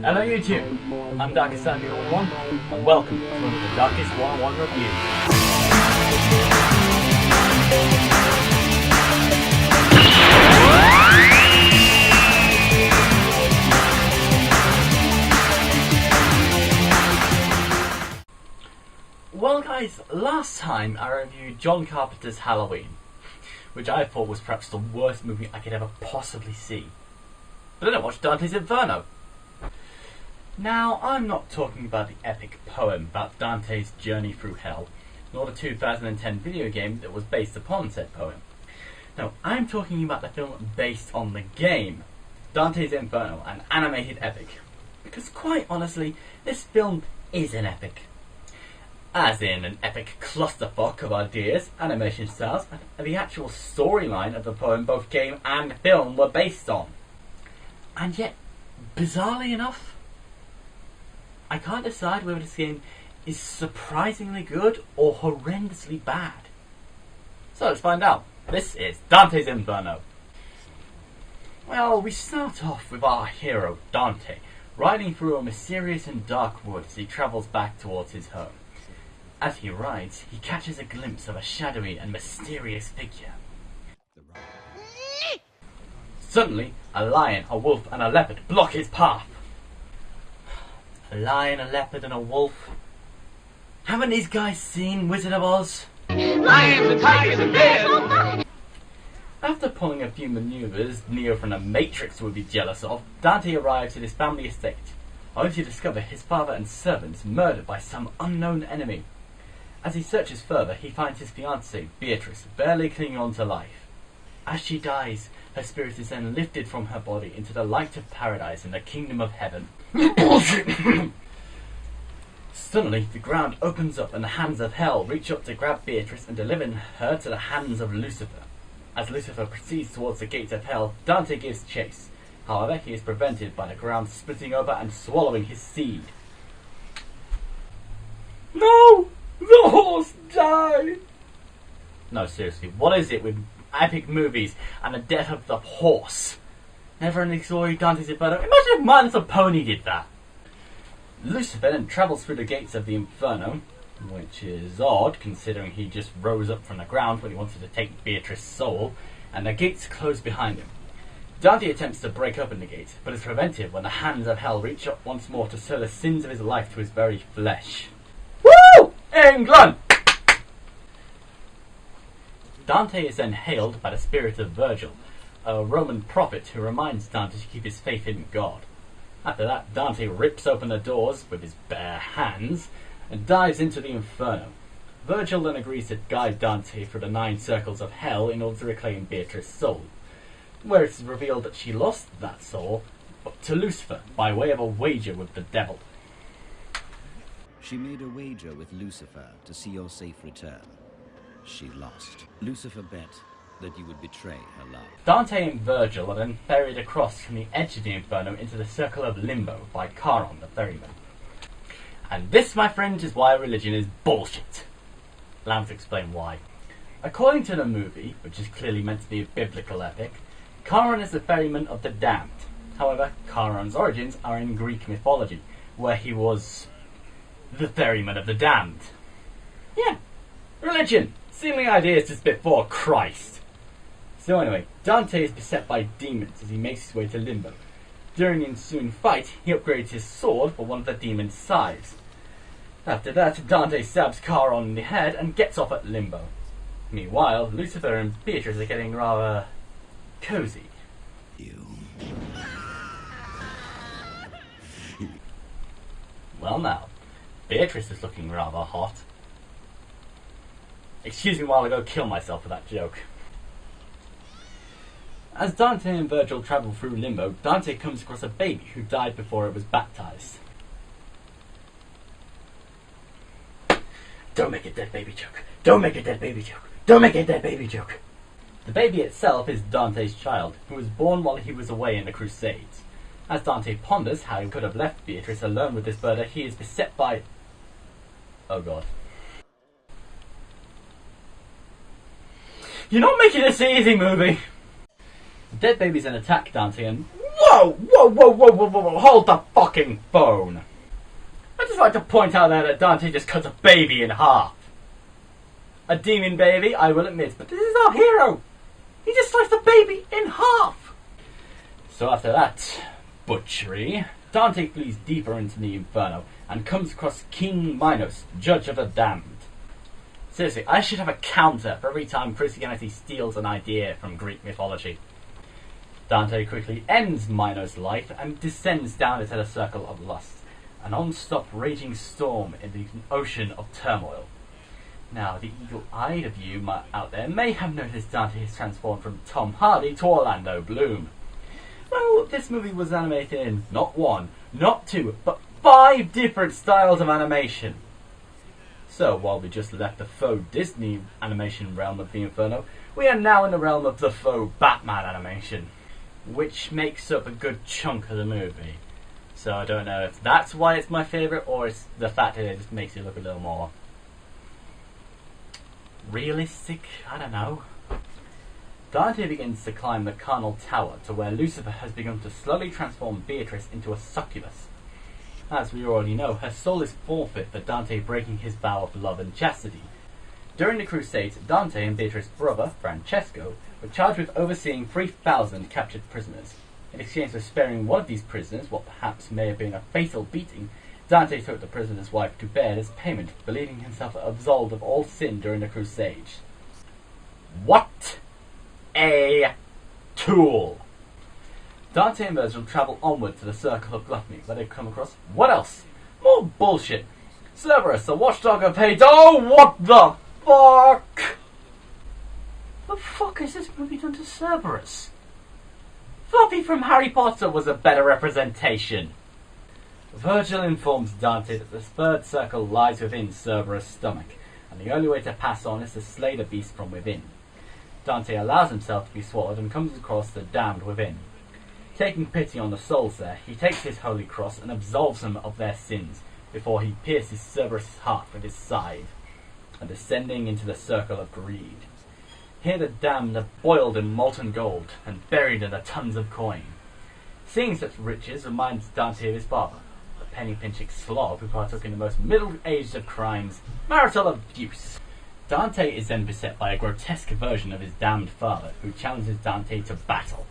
Hello YouTube, I'm Darkest101 and welcome to another Darkest101 review. Well guys, last time I reviewed John Carpenter's Halloween, which I thought was perhaps the worst movie I could ever possibly see. But then I watched Dante's Inferno. Now, I'm not talking about the epic poem about Dante's journey through hell, nor the 2010 video game that was based upon said poem. No, I'm talking about the film based on the game, Dante's Inferno, an animated epic. Because quite honestly, this film is an epic. As in an epic clusterfuck of ideas, animation styles, and the actual storyline of the poem both game and film were based on. And yet, bizarrely enough, I can't decide whether this game is surprisingly good or horrendously bad. So let's find out. This is Dante's Inferno. Well, we start off with our hero, Dante, riding through a mysterious and dark wood as he travels back towards his home. As he rides, he catches a glimpse of a shadowy and mysterious figure. Suddenly, a lion, a wolf, and a leopard block his path. A lion, a leopard, and a wolf. Haven't these guys seen Wizard of Oz? Lions and tigers and bears! After pulling a few maneuvers Neo from the Matrix would be jealous of, Dante arrives at his family estate, only to discover his father and servants murdered by some unknown enemy. As he searches further, he finds his fiancée, Beatrice, barely clinging on to life. As she dies, her spirit is then lifted from her body into the light of paradise in the kingdom of heaven. Bullshit! Suddenly, the ground opens up and the hands of hell reach up to grab Beatrice and deliver her to the hands of Lucifer. As Lucifer proceeds towards the gates of hell, Dante gives chase. However, he is prevented by the ground splitting over and swallowing his seed. No! The horse died! No, seriously, what is it with epic movies and the death of the horse? Never ending story, Dante's Inferno. Imagine if Minus a Pony did that. Lucifer then travels through the gates of the Inferno, which is odd considering he just rose up from the ground when he wanted to take Beatrice's soul, and the gates close behind him. Dante attempts to break open the gate, but is prevented when the hands of hell reach up once more to sow the sins of his life to his very flesh. Woo! England! Dante is then hailed by the spirit of Virgil, a Roman prophet who reminds Dante to keep his faith in God. After that, Dante rips open the doors with his bare hands and dives into the Inferno. Virgil then agrees to guide Dante through the 9 circles of hell in order to reclaim Beatrice's soul, where it is revealed that she lost that soul to Lucifer by way of a wager with the devil. She made a wager with Lucifer to see your safe return. She lost. Lucifer bet that you would betray her love. Dante and Virgil are then ferried across from the edge of the Inferno into the circle of limbo by Charon, the ferryman. And this, my friend, is why religion is bullshit. Allow me to explain why. According to the movie, which is clearly meant to be a biblical epic, Charon is the ferryman of the damned. However, Charon's origins are in Greek mythology, where he was the ferryman of the damned. Yeah, religion. Seeming ideas just before Christ. So anyway, Dante is beset by demons as he makes his way to Limbo. During the ensuing fight, he upgrades his sword for one of the demon's sides. After that, Dante stabs Charon in the head and gets off at Limbo. Meanwhile, Lucifer and Beatrice are getting rather cozy. Well now, Beatrice is looking rather hot. Excuse me while I go kill myself for that joke. As Dante and Virgil travel through Limbo, Dante comes across a baby who died before it was baptized. Don't make a dead baby joke. Don't make a dead baby joke. Don't make a dead baby joke. The baby itself is Dante's child, who was born while he was away in the Crusades. As Dante ponders how he could have left Beatrice alone with this murder, he is beset by... oh god. You're not making this easy, movie! The dead babies then attack Dante and... Whoa, whoa, whoa, whoa, whoa, whoa, whoa, hold the fucking phone. I'd just like to point out there that Dante just cuts a baby in half. A demon baby, I will admit, but this is our hero. He just sliced the baby in half. So after that butchery, Dante flees deeper into the Inferno and comes across King Minos, judge of the damned. Seriously, I should have a counter for every time Christianity steals an idea from Greek mythology. Dante quickly ends Minos' life and descends down into the circle of lust, a non-stop raging storm in the ocean of turmoil. Now, the eagle-eyed of you out there may have noticed Dante has transformed from Tom Hardy to Orlando Bloom. Well, this movie was animated in not 1, not 2, but 5 different styles of animation. So, while we just left the faux Disney animation realm of the Inferno, we are now in the realm of the faux Batman animation, which makes up a good chunk of the movie. So I don't know if that's why it's my favourite, or it's the fact that it just makes it look a little more realistic. I don't know. Dante begins to climb the carnal tower to where Lucifer has begun to slowly transform Beatrice into a succubus. As we already know, her soul is forfeit for Dante breaking his vow of love and chastity. During the Crusades, Dante and Beatrice's brother, Francesco, were charged with overseeing 3,000 captured prisoners. In exchange for sparing one of these prisoners what perhaps may have been a fatal beating, Dante took the prisoner's wife to bed as payment, believing himself absolved of all sin during the Crusades. What a tool! Dante and Virgil travel onward to the Circle of Gluttony, where they come across what else? More bullshit. Cerberus, the watchdog of hate. Oh, what the fuck? The fuck is this movie done to Cerberus? Fluffy from Harry Potter was a better representation. Virgil informs Dante that the third circle lies within Cerberus' stomach, and the only way to pass on is to slay the beast from within. Dante allows himself to be swallowed and comes across the damned within. Taking pity on the souls there, he takes his holy cross and absolves them of their sins, before he pierces Cerberus' heart with his scythe, and descending into the circle of greed. Here the damned are boiled in molten gold, and buried in the tons of coin. Seeing such riches reminds Dante of his father, the penny-pinching slob who partook in the most middle-aged of crimes, marital abuse. Dante is then beset by a grotesque version of his damned father, who challenges Dante to battle.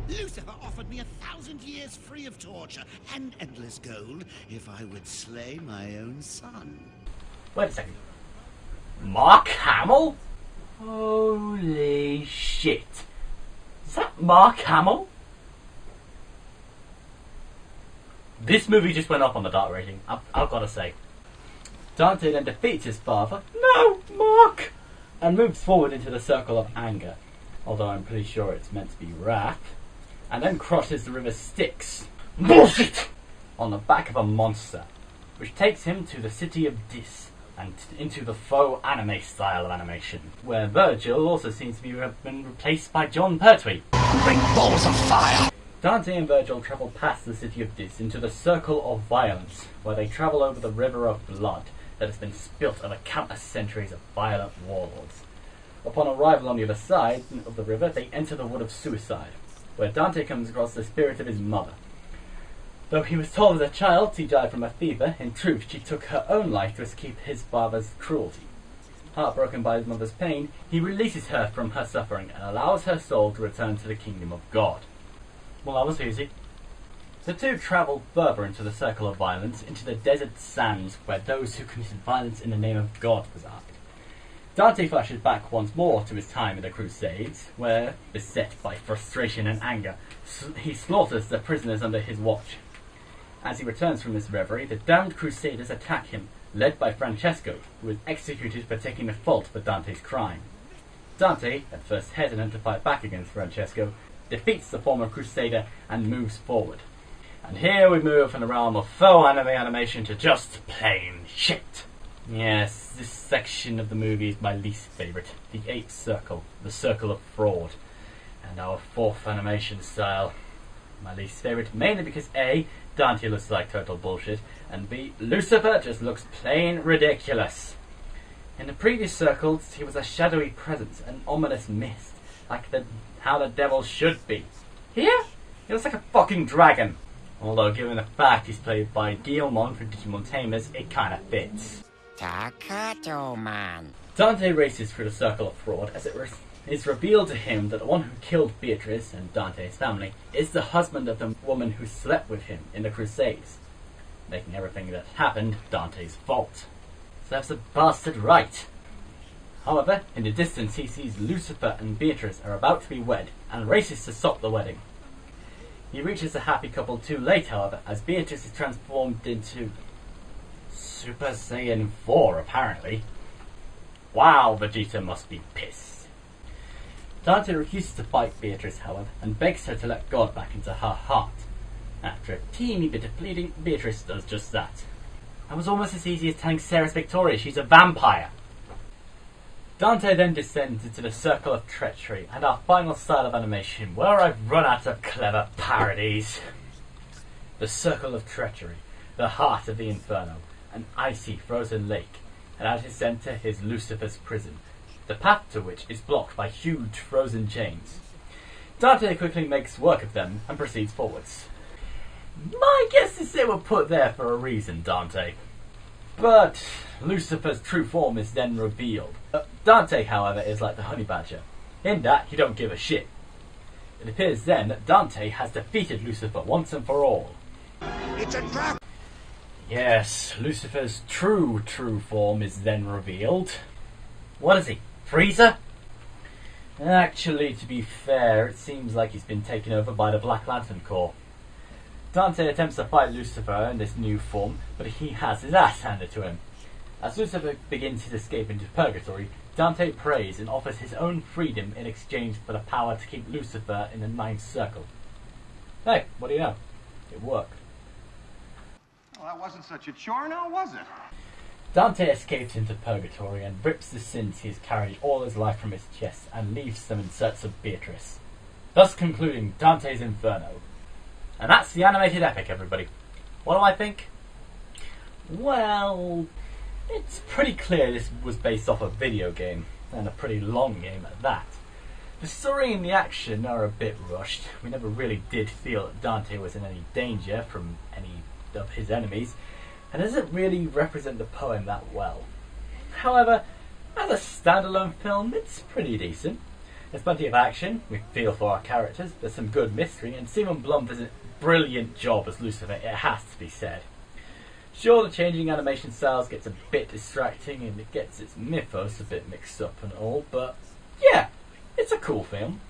Lucifer offered me 1,000 years free of torture and endless gold if I would slay my own son. Wait a second. Mark Hamill? Holy shit. Is that Mark Hamill? This movie just went up on the dark rating, I've got to say. Dante then defeats his father, no, Mark, and moves forward into the circle of anger, although I'm pretty sure it's meant to be wrath, and then crosses the river Styx, bullshit, on the back of a monster, which takes him to the city of Dis, and into the faux anime style of animation, where Virgil also seems to be been replaced by John Pertwee. Bring balls of fire! Dante and Virgil travel past the city of Dis into the Circle of Violence, where they travel over the river of blood that has been spilt over countless centuries of violent warlords. Upon arrival on the other side of the river, they enter the Wood of Suicide, where Dante comes across the spirit of his mother. Though he was told as a child she died from a fever, in truth she took her own life to escape his father's cruelty. Heartbroken by his mother's pain, he releases her from her suffering and allows her soul to return to the kingdom of God. Well, that was easy. The two travel further into the Circle of Violence, into the desert sands where those who committed violence in the name of God reside. Dante flashes back once more to his time in the Crusades, where, beset by frustration and anger, he slaughters the prisoners under his watch. As he returns from his reverie, the damned Crusaders attack him, led by Francesco, who is executed for taking the fault for Dante's crime. Dante, at first hesitant to fight back against Francesco, defeats the former Crusader and moves forward. And here we move from the realm of faux anime animation to just plain shit. Yes, this section of the movie is my least favourite. The 8th circle, the Circle of Fraud, and our 4th animation style. My least favourite, mainly because A, Dante looks like total bullshit, and B, Lucifer just looks plain ridiculous. In the previous circles, he was a shadowy presence, an ominous mist, like how the devil should be. Here, he looks like a fucking dragon. Although, given the fact he's played by Guillemon from Digimon Tamers, it kinda fits. Takato man. Dante races through the circle of fraud as it is revealed to him that the one who killed Beatrice and Dante's family is the husband of the woman who slept with him in the Crusades, making everything that happened Dante's fault. Serves the bastard right. However, in the distance he sees Lucifer and Beatrice are about to be wed and races to stop the wedding. He reaches the happy couple too late, however, as Beatrice is transformed into Super Saiyan 4, apparently. Wow, Vegeta must be pissed. Dante refuses to fight Beatrice, however, and begs her to let God back into her heart. After a teeny bit of pleading, Beatrice does just that. That was almost as easy as telling Sarah's Victoria she's a vampire. Dante then descends into the Circle of Treachery and our final style of animation, where I've run out of clever parodies. The Circle of Treachery, the heart of the Inferno, an icy frozen lake, and at its centre is Lucifer's prison, the path to which is blocked by huge frozen chains. Dante quickly makes work of them and proceeds forwards. My guess is they were put there for a reason, Dante. But Lucifer's true form is then revealed. Dante, however, is like the honey badger, in that he don't give a shit. It appears then that Dante has defeated Lucifer once and for all. It's a trap! Yes, Lucifer's true form is then revealed. What is he, Freezer? Actually, to be fair, it seems like he's been taken over by the Black Lantern Corps. Dante attempts to fight Lucifer in this new form, but he has his ass handed to him. As Lucifer begins his escape into purgatory, Dante prays and offers his own freedom in exchange for the power to keep Lucifer in the Ninth Circle. Hey, what do you know? It worked. Well, that wasn't such a chore now, was it? Dante escapes into purgatory and rips the sins he has carried all his life from his chest and leaves them in search of Beatrice, thus concluding Dante's Inferno. And that's the animated epic, everybody. What do I think? Well, it's pretty clear this was based off a video game, and a pretty long game at that. The story and the action are a bit rushed. We never really did feel that Dante was in any danger from any of his enemies, and doesn't really represent the poem that well. However, as a standalone film, it's pretty decent. There's plenty of action, we feel for our characters, there's some good mystery, and Simon Blum does a brilliant job as Lucifer, it has to be said. Sure, the changing animation styles gets a bit distracting and it gets its mythos a bit mixed up and all, but yeah, it's a cool film.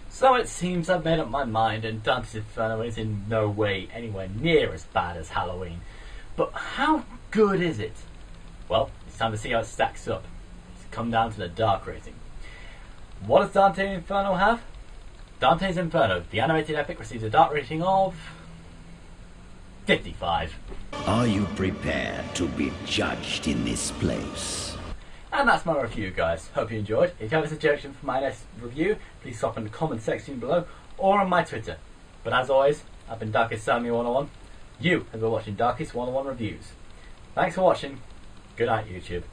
So it seems I've made up my mind and Dante's Inferno is in no way anywhere near as bad as Halloween. But how good is it? Well, it's time to see how it stacks up. It's come down to the dark rating. What does Dante's Inferno have? Dante's Inferno, the animated epic, receives a dark rating of 55. Are you prepared to be judged in this place? And that's my review, guys. Hope you enjoyed. If you have a suggestion for my next review, please drop in the comment section below or on my Twitter. But as always, I've been Darkest101. You have been watching Darkest101 Reviews. Thanks for watching. Good night, YouTube.